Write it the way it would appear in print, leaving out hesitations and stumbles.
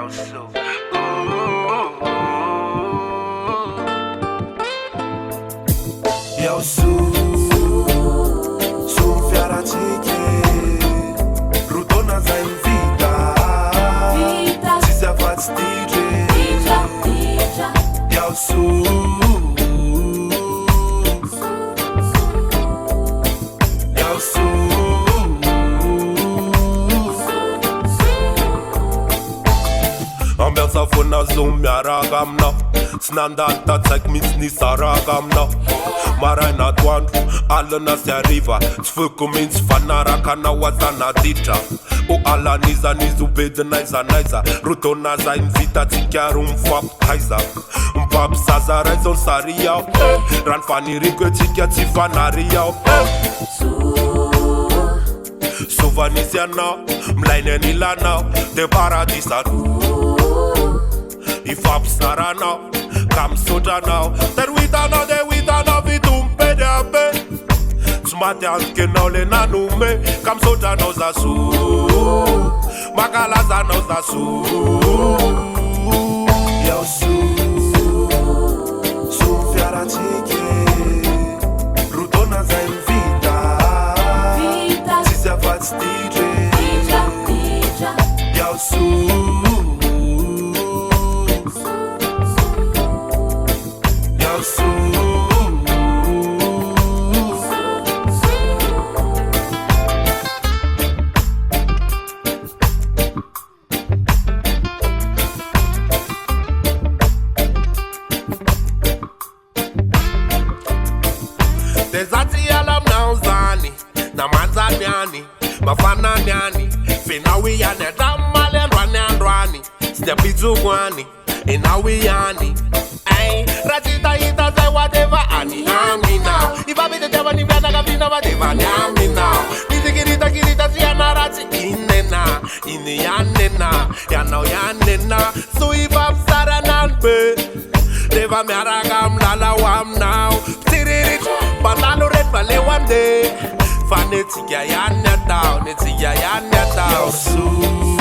Yo, so. Yo, su fiara cike Rutona za in vita Ci si affați DJ Yo, Ambianța fână zumia ragamna Snandata tek minst ni saragamna Maraina tuandu alana se arriva Tfuku minst fanara kana wazana dicha O ala niza nizu bede naiza Rutona za invita ti chiar un fapt haiza Un pap saza rezon sariau Ran fani rigwe ti chiar ti fanariau Suvanisia now, mlaine nila now De paradisa Ifap sara now, kam soja now Ter wita now, vitum pe de ape Smate anke now le nanume Kam soja now za su Makalaza now za su Yo su fiara cike Rutona za invita Ci si affați DJ Yo Tezati alam na uzani Na manzaniani Mafananiani Finawiyani Damali Rwani Stepizu gwani Inawiyani Ay Ratita ita say whatever Ani now If I be the devil If I naga vina whatever Ni now Nisi kirita Siyana rati Inena Ini yanena Yanao yanena So if I'm Sara nanpe Deva miaragam lala wam now Tiririt Banalo red vale one day Fanetiga ya netao Netiga ya netao